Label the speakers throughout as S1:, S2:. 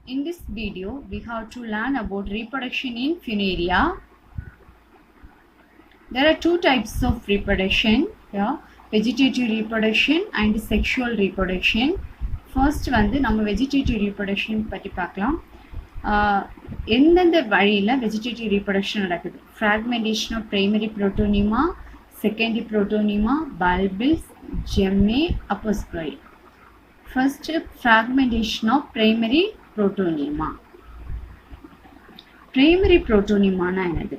S1: In this video, we have to learn about reproduction in Funaria. There are two types of reproduction, vegetative reproduction and sexual reproduction. First, நம்ம vegetative reproduction பற்றி பார்க்கலாம். எந்தெந்த வழியில் vegetative reproduction நடக்குது? Fragmentation of primary protonema, secondary protonema, bulbils, gemmae, oposploid. First, fragmentation of primary protonema. Primary protonema na enadhu?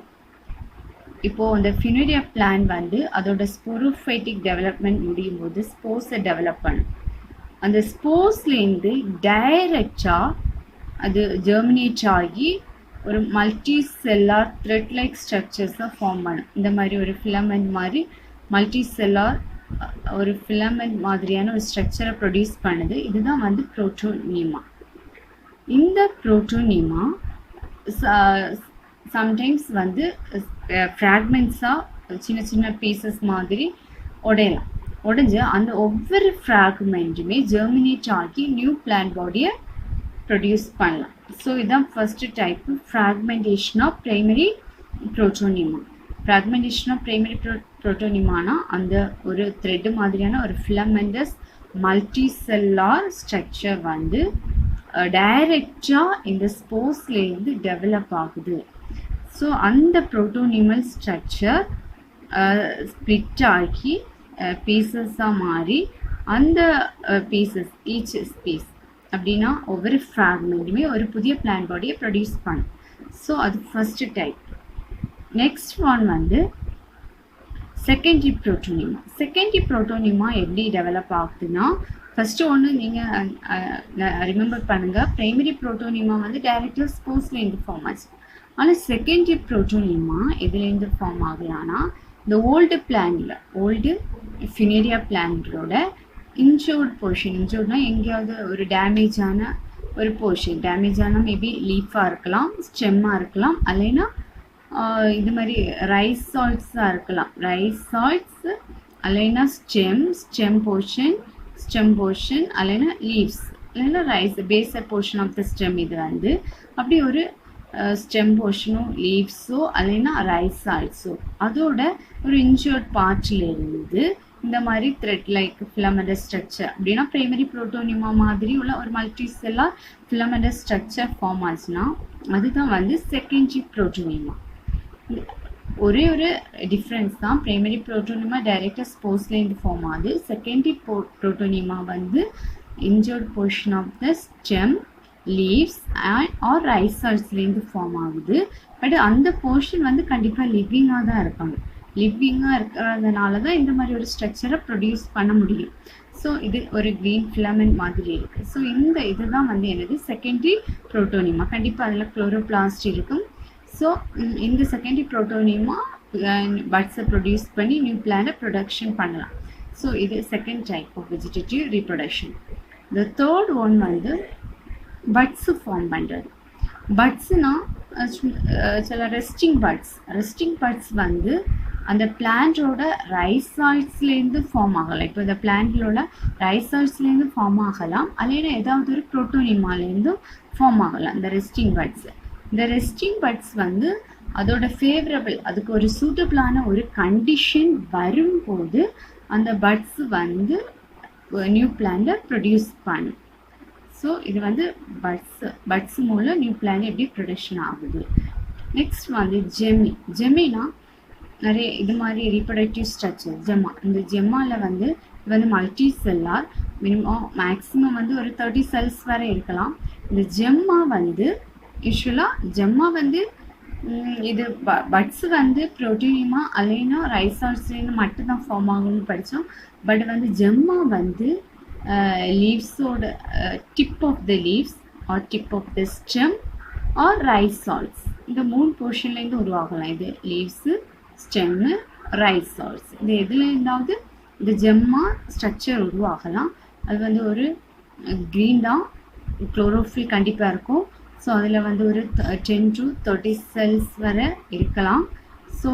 S1: இப்போ இந்த Funaria plant அதோட sporophytic development முடியும் போது spores டெவலப் பண்ணும். அந்த ஸ்போர்ஸ்லேருந்து டைரக்டா அது ஜெர்மினேட் ஆகி ஒரு மல்டி செல்லார் த்ரெட் லைக் ஸ்ட்ரக்சர்ஸை ஃபார்ம் பண்ணும். இந்த மாதிரி ஒரு ஃபிலமெண்ட் மாதிரி மல்டி செல்லார் ஒரு ஃபிலமெண்ட் மாதிரியான ஒரு ஸ்ட்ரக்சரை ப்ரொடியூஸ் பண்ணுது. இதுதான் புரோட்டோனிமா. இந்த புரோட்டோனிமா சம்டைம்ஸ் ஃப்ராக்மெண்ட்ஸாக சின்ன சின்ன பீசஸ் மாதிரி உடையலாம். உடஞ்சி அந்த ஒவ்வொரு ஃப்ராக்மெண்ட்டுமே ஜெர்மினேட் ஆகி நியூ பிளான்ட் பாடியை ப்ரொடியூஸ் பண்ணலாம். ஸோ இதுதான் first type, fragmentation of primary protonema. Fragmentation of primary புரோட்டோனிமானா அந்த ஒரு த்ரெட் மாதிரியான ஒரு ஃபிலமெண்டஸ் மல்டி செல்லார் ஸ்ட்ரக்சர் டைரக்டாக இந்த ஸ்போர்ஸ்லேருந்து டெவலப் ஆகுது. ஸோ அந்த புரோட்டோனிமல் ஸ்ட்ரக்சர் ஸ்ப்ளிட் ஆகி பீசஸாக மாறி அந்த பீசஸ் ஈச் ஸ்பீஸ் அப்படின்னா ஒவ்வொரு ஃப்ராக்மெண்ட்டுமே ஒரு புதிய பிளான்ட் பாடியை ப்ரொடியூஸ் பண்ணும். ஸோ அது first type. Next one secondary protonema. Secondary protonema எப்படி டெவலப் ஆகுதுன்னா, ஃபஸ்ட்டு ஒன்று நீங்கள் ரிமெம்பர் பண்ணுங்கள், ப்ரைமரி புரோட்டோனிமா டைரக்டாக ஸ்போர்ஸ்லேருந்து ஃபார்ம் ஆச்சு. ஆனால் செகண்டரி புரோட்டோனிமா எதுலேருந்து ஃபார்ம் ஆகலான்னா, இந்த ஓல்டு பிளான்டில் ஓல்டு Funaria பிளான்டோட இன்ஜோர்ட் போர்ஷன், இன்ஜோர்ட்னா எங்கேயாவது ஒரு டேமேஜான ஒரு போர்ஷன், டேமேஜான மேபி லீஃபாக இருக்கலாம், ஸ்டெம்மாக இருக்கலாம், அல்லைன்னா இது மாதிரி ரைசாய்ட்ஸாக இருக்கலாம். ரைசாய்ட்ஸ் அல்லைன்னா ஸ்டெம் போர்ஷன் அல்லைன்னா லீவ்ஸ் இல்லைன்னா rise basal portion of the stem. இது அப்படி ஒரு ஸ்டெம் போர்ஷனோ லீவ்ஸோ அல்லைன்னா ரைசாய்ட்ஸோ அதோட ஒரு இன்ஜோர்ட் பார்ட்லேருந்து இந்த மாதிரி த்ரெட் லைக் ஃபிலமெண்டஸ் ஸ்ட்ரக்சர் அப்படின்னா பிரைமரி புரோட்டோனிமா மாதிரி உள்ள ஒரு மல்டி செல்லார் ஃபிலமெண்டஸ் ஸ்ட்ரக்சர் ஃபார்ம் ஆச்சுன்னா அதுதான் செகண்டரி புரோட்டோனிமா. ஒரே ஒரு டிஃப்ரென்ஸ் தான், பிரைமரி புரோட்டோனிமா டைரக்டாக ஸ்போர்ஸ்லேருந்து ஃபார்ம் ஆகுது. Secondary protonema injured portion of the stem, leaves or ரைசாய்ட்ஸ்லேருந்து ஃபார்ம் ஆகுது. பட் அந்த போர்ஷன் கண்டிப்பாக லிவிங்காக தான் இருப்பாங்க. லிவிங்காக இருக்கிறதுனால தான் இந்த மாதிரி ஒரு ஸ்ட்ரக்சரை ப்ரொடியூஸ் பண்ண முடியும். ஸோ இது ஒரு க்ரீன் ஃபிலமெண்ட் மாதிரி இருக்குது. ஸோ இந்த இதுதான் என்னது செகண்டரி புரோட்டோனிமா. கண்டிப்பாக அதில் குளோரோபிளாஸ்ட் இருக்கும். ஸோ இந்த செகண்டரி புரோட்டோனிமா பட்ஸை ப்ரொடியூஸ் பண்ணி நியூ பிளான்ட்டை ப்ரொடக்ஷன் பண்ணலாம். ஸோ இது second type of vegetative reproduction. இந்த தேர்ட் ஒன் பட்ஸு ஃபார்ம் பண்ணுறது. பட்ஸுனா சில ரெஸ்டிங் பட்ஸ் அந்த பிளான்ட்டோட ரைசாய்ட்ஸ்லேருந்து ஃபார்ம் ஆகலாம். இப்போ இந்த பிளான்ட்டோட ரைசாய்ட்ஸ்லேருந்து ஃபார்ம் ஆகலாம், அல்லைன்னா ஏதாவது ஒரு புரோட்டோனிமாலேருந்தும் ஃபார்ம் ஆகலாம் இந்த ரெஸ்டிங் பட்ஸ். இந்த ரெஸ்டிங் பட்ஸ் அதோட ஃபேவரபிள், அதுக்கு ஒரு சூட்டபிளான ஒரு கண்டிஷன் வரும்போது அந்த பட்ஸ் நியூ பிளான்ட்டை ப்ரொடியூஸ் பண்ணும். ஸோ இது பட்ஸ் மூலம் நியூ பிளான்ட் எப்படி ப்ரொடக்ஷன் ஆகுது. நெக்ஸ்ட் ஜெம்மினா நிறைய இது மாதிரி ரீப்ரொடக்டிவ் ஸ்ட்ரக்சர் ஜெம்மா. இந்த ஜெம்மாவில் மல்டி செல்லார் மேக்ஸிமம் ஒரு 30 செல்ஸ் வரை இருக்கலாம். இந்த ஜெம்மா யூஸ்வலாக ஜெம்மா இது பட்ஸ் புரோட்டோனிமா அல்லைன்னா ரைசாய்ட்ஸ்லேருந்து மட்டும்தான் ஃபார்ம் ஆகும்னு படித்தோம். But ஜெம்மா leaves tip of the leaves or tip of the stem or rhizoids. இந்த மூணு போர்ஷன்லேருந்து உருவாகலாம். இது லீவ்ஸு, ஸ்டெம்மு, ரைசாய்ட்ஸ். இது எதுலேருந்தாவது இந்த ஜெம்மா ஸ்ட்ரக்சர் உருவாகலாம். அது ஒரு க்ரீன் தான், குளோரோஃபில் கண்டிப்பாக இருக்கும். ஸோ அதில் ஒரு 10 to 30 செல்ஸ் வரை இருக்கலாம். ஸோ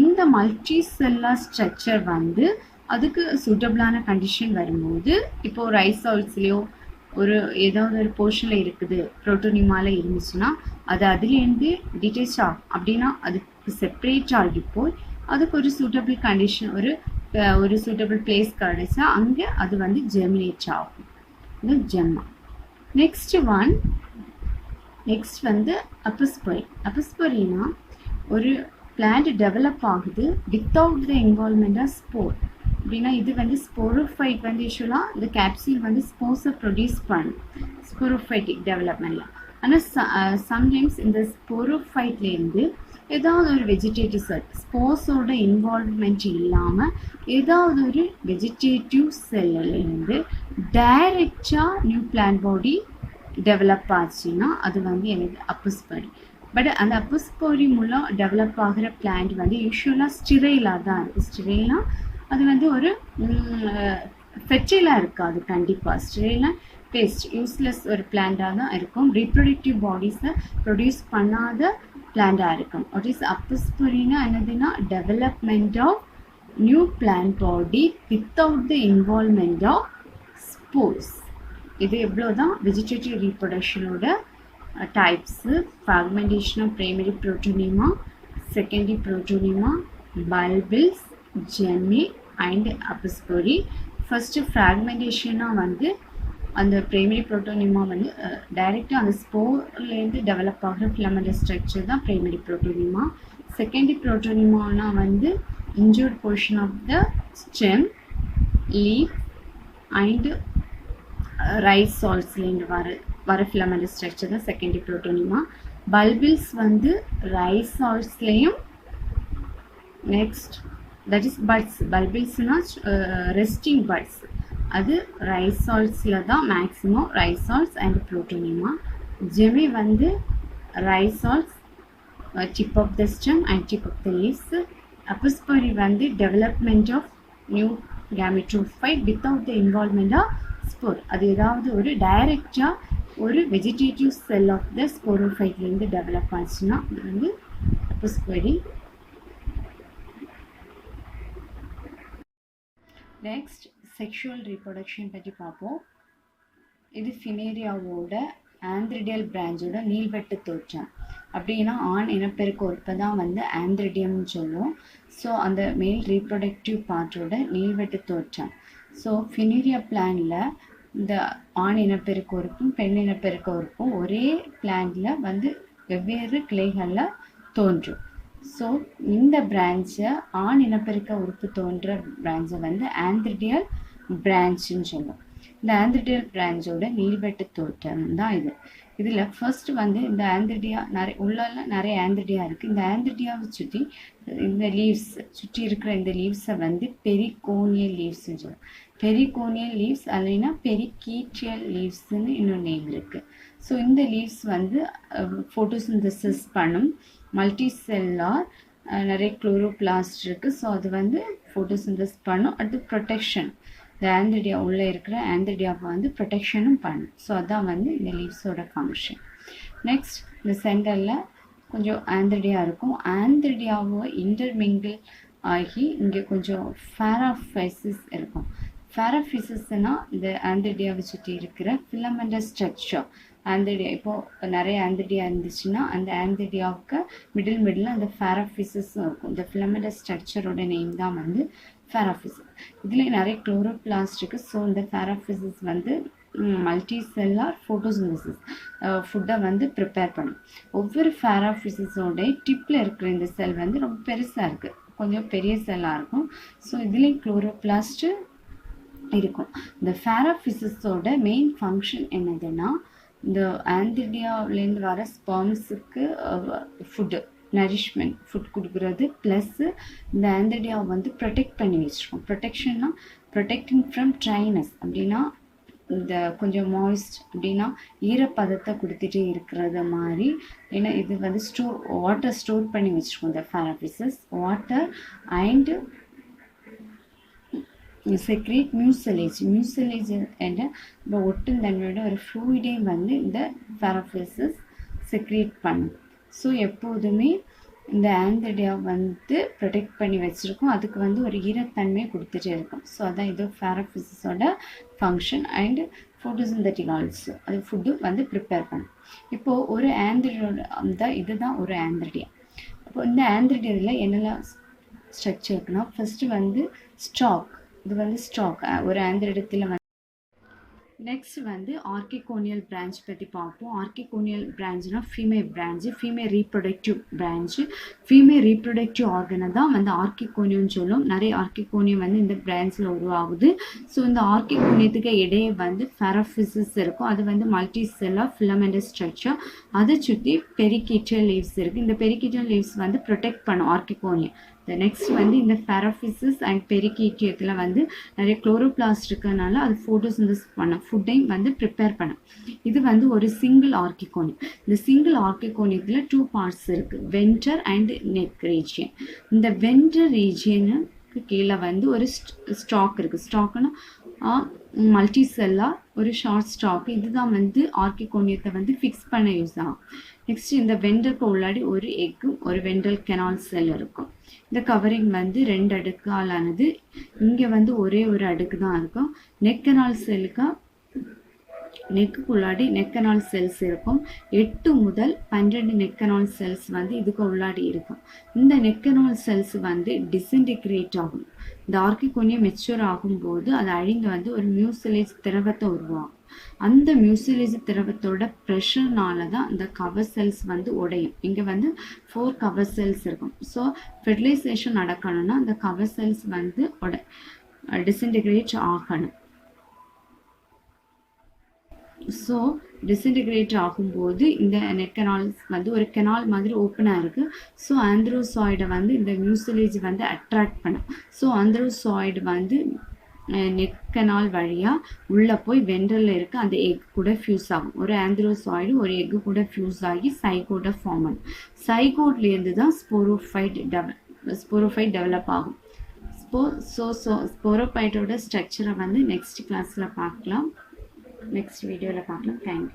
S1: இந்த மல்டி செல்லார் ஸ்ட்ரக்சர் அதுக்கு சூட்டபிளான கண்டிஷன் வரும்போது, இப்போ ரைசாய்ட்ஸ்லேயோ ஒரு ஏதாவது ஒரு போர்ஷனில் இருக்குது புரோட்டோனிமாவில் இருந்துச்சுன்னா அது அதுலேருந்து டிட்டேச் ஆகும். அப்படின்னா அதுக்கு செப்பரேட் ஆகி போய் அதுக்கு ஒரு சூட்டபிள் கண்டிஷன் ஒரு சூட்டபிள் பிளேஸ் கிடைச்சா அங்கே அது வந்து ஜெர்மினேட் ஆகும். இது ஜெம்மா. நெக்ஸ்ட் வந்து அப்பிஸ்பரினா ஒரு பிளான்ட் டெவலப் ஆகுது without the involvement of spore. அப்படின்னா இது வந்து ஸ்போரோஃபைட் வந்து யூஸ்வலாக இந்த கேப்சூல் வந்து ஸ்போர்ஸை ப்ரொடியூஸ் பண்ணும் ஸ்போரோஃபைட்டிக் டெவலப்மெண்ட்டில். ஆனால் சம்டைம்ஸ் இந்த ஸ்போரோஃபைட்லேருந்து ஏதாவது ஒரு வெஜிடேட்டிவ் செல் ஸ்போர்ஸோட இன்வால்வ்மெண்ட் இல்லாமல் ஏதாவது ஒரு வெஜிடேட்டிவ் செல்லிலேருந்து டைரெக்டாக நியூ பிளான்ட் பாடி டெவலப் ஆச்சுன்னா அது வந்து எனக்கு அப்பிஸ்பரி. பட் அந்த அப்பிஸ்பரி மூலம் டெவலப் ஆகிற பிளான்ட் வந்து யூஸ்வலாக ஸ்டிரைலாக தான் இருக்குது. ஸ்டிரைலாக அது வந்து ஒரு ஃபெர்டைலாக இருக்காது. கண்டிப்பாக ஸ்டிரைலாக வேஸ்ட் யூஸ்லெஸ் ஒரு பிளான்ட்டாக தான் இருக்கும். ரீப்ரொடக்டிவ் பாடிஸை ப்ரொடியூஸ் பண்ணாத பிளான்ட்டாக இருக்கும். வாட் இஸ் அப்பிஸ்பரினா என்னதுன்னா development of new plant body without the involvement of spores. இது எவ்வளோதான் வெஜிடேட்டிவ் ரீப்ரொடக்ஷனோட types. Fragmentation of primary protonema, secondary protonema, bulbils, gemmae and apospory. First ஃப்ராக்மெண்டேஷனாக வந்து அந்த பிரைமரி புரோட்டோனிமா வந்து டைரெக்டாக அந்த ஸ்போர்லேருந்து டெவலப் ஆகிற ஃபிலமெண்டல் ஸ்ட்ரக்சர் தான் பிரைமரி புரோட்டோனிமா. செகண்டரி புரோட்டோனிமானா வந்து injured portion of the stem, leaf and ரைஸ் சால்ஸ்லேருந்து வர ஃபிலமெண்டல் ஸ்ட்ரக்சர் தான் செகண்டரி புரோட்டோனிமா. பல்பிள்ஸ் வந்து ரைஸ் சால்ஸ்லேயும் நெக்ஸ்ட் தட் இஸ் பட்ஸ். பல்பிள்ஸ்னா ரெஸ்டிங் பட்ஸ். அது ரைஸ் சால்ஸில் தான் maximum rhizoids and protonema. Gemmae வந்து rhizoids, tip of the stem and tip of the leaves. Apospory வந்து development of new gametophyte without the involvement of spore. அது ஏதாவது ஒரு டைரெக்டாக ஒரு வெஜிடேட்டிவ் செல் ஆஃப் த ஸ்போரோஃபைட்லேருந்து develop ஆச்சுன்னா அது வந்து அப்பிஸ்பரி. நெக்ஸ்ட் செக்ஷுவல் ரீப்ரொடக்ஷன் பற்றி பார்ப்போம். இது ஃபினேரியாவோட ஆந்த்ரிடியல் பிரான்ச்சோட நீள்வெட்டு தோற்றம். அப்படின்னா ஆண் இனப்பெருக்க உறுப்பை தான் வந்து ஆந்த்ரிடியம்னு சொல்லுவோம். ஸோ அந்த மேல் ரீப்ரொடக்டிவ் பார்ட்டோட நீள்வெட்டு தோற்றம். ஸோ ஃபினேரியா பிளான்ல இந்த ஆண் இனப்பெருக்க உறுப்பும் பெண் இனப்பெருக்க உறுப்பும் ஒரே பிளான்ல வந்து வெவ்வேறு கிளைகளில் தோன்றும். ஸோ இந்த பிரான்ச்சை ஆண் இனப்பெருக்க உறுப்பு தோன்ற பிரான்ச்சை வந்து ஆந்த்ரிடியல் பிரான்ச்சுன்னு சொல்லுவோம். இந்த ஆந்த்ரிடியல் பிரான்ச்சோட நீள்வெட்டு தோற்றம் தான் இது. இதில் ஃபர்ஸ்ட் வந்து இந்த ஆந்த்ரிடியா நிறைய ஆந்த்ரிடியா இருக்குது. இந்த ஆந்த்ரிடியாவை சுற்றி இந்த லீவ்ஸ் சுற்றி இருக்கிற இந்த லீவ்ஸை வந்து பெரிகோனியல் லீவ்ஸ்ன்னு சொல்லுவோம். பெரிகோனியல் லீவ்ஸ் அல்லைன்னா பெரிகீட்ரியல் லீவ்ஸ்ன்னு இன்னொரு நேம் இருக்குது. ஸோ இந்த லீவ்ஸ் வந்து ஃபோட்டோசிந்தசிஸ் பண்ணும். மல்டி செல்லார் நிறைய குளோரோபிளாஸ்ட் இருக்குது. ஸோ அது வந்து ஃபோட்டோசிந்தசிஸ் பண்ணும். அடுத்து ப்ரொடெக்ஷன், இந்த ஆந்த்ரிடியா உள்ளே இருக்கிற ஆந்த்ரிடியாவை வந்து ப்ரொடெக்ஷனும் பண்ணும். ஸோ அதான் வந்து இந்த லீவ்ஸோட ஃபங்க்ஷன். நெக்ஸ்ட் இந்த சென்டரில் கொஞ்சம் ஆந்த்ரிடியா இருக்கும். ஆந்த்ரிடியாவை இன்டர்மிங்கிள் ஆகி இங்கே கொஞ்சம் ஃபேராஃபைசிஸ் இருக்கும். ஃபேராஃபைசிஸ்னால் இந்த ஆந்த்ரிடியாவை சுற்றி இருக்கிற ஃபிலமெண்டல் ஸ்ட்ரக்சர். ஆந்த்ரிடியா இப்போது நிறைய ஆந்த்ரிடியா இருந்துச்சுன்னா அந்த ஆந்த்ரிடியாவுக்கு மிடில் அந்த ஃபேராஃபிசிஸும் இருக்கும். இந்த ஃபிலமெண்டல் ஸ்ட்ரக்சரோட நேம் தான் வந்து ஃபேராஃபிசிஸ். இதுலேயே நிறைய குளோரோபிளாஸ்ட் இருக்குது. ஸோ இந்த ஃபேராஃபிசிஸ் வந்து மல்டி செல்லார் ஃபோட்டோசிந்தசிஸ் ஃபுட்டை வந்து ப்ரிப்பேர் பண்ணும். ஒவ்வொரு ஃபேராஃபிசிஸோட டிப்பில் இருக்கிற இந்த செல் வந்து ரொம்ப பெருசாக இருக்குது, கொஞ்சம் பெரிய செல்லாக இருக்கும். ஸோ இதுலேயும் குளோரோபிளாஸ்ட்டு இருக்கும். இந்த ஃபேராஃபிசிஸோட மெயின் ஃபங்க்ஷன் என்னதுன்னா இந்த ஆந்த்ரிடியாவிலேருந்து வர ஸ்பெர்ம்ஸுக்கு ஃபுட்டு நரிஷ்மெண்ட் ஃபுட் கொடுக்குறது, ப்ளஸ்ஸு இந்த ஆந்த்ரிடியாவை வந்து ப்ரொடெக்ட் பண்ணி வச்சுருக்கோம். ப்ரொடெக்ஷன்னா ப்ரொடெக்டிங் ஃப்ரம் ட்ரைனஸ், அப்படின்னா இந்த கொஞ்சம் மாய்ஸ்ட் அப்படின்னா ஈரப்பதத்தை கொடுத்துட்டே இருக்கிறது மாதிரி. ஏன்னா இது வந்து வாட்டர் ஸ்டோர் பண்ணி வச்சுருக்கோம். இந்த ஃபேராஃபிசிஸ் வாட்டர் அண்ட் செக்ரேட் மியூசிலேஜ் என்ற இப்போ ஒட்டும் தன்மையோட ஒரு ஃப்ளூயிடே வந்து இந்த ஃபேராஃபிசிஸ் செக்ரேட் பண்ணும். ஸோ எப்போதுமே இந்த ஆந்த்ரிடியா வந்து ப்ரொடெக்ட் பண்ணி வச்சுருக்கோம். அதுக்கு வந்து ஒரு ஈரத்தன்மையை கொடுத்துட்டே இருக்கும். ஸோ அதான் இது ஃபேராஃபிசிஸோட ஃபங்க்ஷன். அண்ட் ஃபோட்டோசிந்தட்டிக் அது ஃபுட்டு வந்து ப்ரிப்பேர் பண்ணும். இப்போது ஒரு ஆந்த்ரியோட அந்த இதுதான் ஒரு ஆந்த்ரிடியா. இப்போ இந்த ஆந்த்ரிடியாவில் என்னெல்லாம் ஸ்ட்ரக்சர் இருக்குன்னா, ஃபஸ்ட்டு வந்து ஸ்டாக். இது வந்து ஸ்டாக் ஒரு ஆந்த்ரிடத்தில் வந்து. நெக்ஸ்ட் வந்து ஆர்கிகோனியல் பிரான்ச் பற்றி பார்ப்போம். ஆர்கிகோனியல் பிரான்ச்னா female reproductive branch. Female reproductive ஆர்கனை தான் வந்து ஆர்கிகோனியம்னு சொல்லும். நிறைய ஆர்கிகோனியம் வந்து இந்த பிரான்ச்சில் உருவாகுது. ஸோ இந்த ஆர்கிகோனியத்துக்கு இடையே வந்து ஃபெரோஃபிசிஸ் இருக்கும். அது வந்து மல்டி செல்லார் ஃபிலமெண்டஸ் ஸ்ட்ரக்சர். அதை சுற்றி பெரிகீட்டல் லீவ்ஸ் இருக்குது. இந்த பெரிகீட்டல் லீவ்ஸ் வந்து ப்ரொடெக்ட் பண்ணும் ஆர்கிகோனியம். நெக்ஸ்ட் வந்து இந்த ஃபெரோஃபிசிஸ் அண்ட் பெரிகீட்டியத்தில் வந்து நிறைய குளோரோபிளாஸ்ட் இருக்கிறதுனால அது ஃபோட்டோசிந்தசிஸ் பண்ணும், ஃபுட்டையும் வந்து ப்ரிப்பேர் பண்ணும். இது வந்து ஒரு சிங்கிள் ஆர்கிகோனியம். இந்த சிங்கிள் ஆர்கிகோனியத்தில் 2 பார்ட்ஸ் இருக்குது, வென்டர் அண்ட் நெக் ரீஜியன். இந்த வென்டர் ரீஜியனுக்கு கீழே வந்து ஒரு ஸ்டாக் இருக்குது. ஸ்டாக்னா மல்டி செல்லார் ஒரு ஷார்ட் ஸ்டாக். இதுதான் வந்து ஆர்கிகோனியத்தை வந்து ஃபிக்ஸ் பண்ண யூஸ் ஆகும். நெக்ஸ்ட் இந்த வெண்டருக்கு உள்ளாடி ஒரு எக்கும் ஒரு வென்ட்ரல் கெனால் செல் இருக்கும். இந்த கவரிங் வந்து 2 அடுக்கால் ஆனது. இங்கே வந்து ஒரே ஒரு அடுக்கு தான் இருக்கும். நெக் கெனால் செல்லுக்கு நெக்குள்ளாடி நெக் கெனால் செல்ஸ் இருக்கும். 8 முதல் 12 நெக் கெனால் செல்ஸ் வந்து இதுக்கு உள்ளாடி இருக்கும். இந்த நெக் கெனால் செல்ஸ் வந்து டிஸ்இன்டிகிரேட் ஆகும். இந்த ஆர்கிகோனியம் மெச்சூர் ஆகும்போது அது அழிந்து வந்து ஒரு மியூசிலேஜ் திரவத்தை உருவாகும். அந்த மியூசிலேஜ் திரவத்தோட ப்ரெஷர்னால தான் இந்த கவர் செல்ஸ் வந்து உடையும். இங்கே வந்து 4 கவர் செல்ஸ் இருக்கும். ஸோ ஃபெர்டிலைசேஷன் நடக்கணும்னா அந்த கவர் செல்ஸ் வந்து டிஸ்இன்டிகிரேட் ஆகணும். ஸோ டிஸ்இன்டிகிரேட் ஆகும்போது இந்த நெக் கெனால்ஸ் வந்து ஒரு கெனால் மாதிரி ஓப்பனாக இருக்குது. ஸோ ஆந்த்ரோசாய்டை வந்து இந்த மியூசிலேஜ் வந்து அட்ராக்ட் பண்ணும். ஸோ ஆந்த்ரோசாய்டு வந்து நெக் கெனால் வழியாக உள்ளே போய் வென்ட்ரலில் இருக்க அந்த எக் கூட ஃபியூஸ் ஆகும். ஒரு ஆந்த்ரோசாய்டு ஒரு எக்கு கூட ஃபியூஸ் ஆகி சைகோட்டை ஃபார்ம் ஆகும். சைகோட்லேருந்து தான் ஸ்போரோஃபைட் டெவலப் ஆகும். ஸ்போரோஃபைட்டோட ஸ்ட்ரக்சரை வந்து நெக்ஸ்ட் கிளாஸில் பார்க்கலாம், நெக்ஸ்ட் வீடியோவில் பார்க்கலாம். தேங்க்யூ.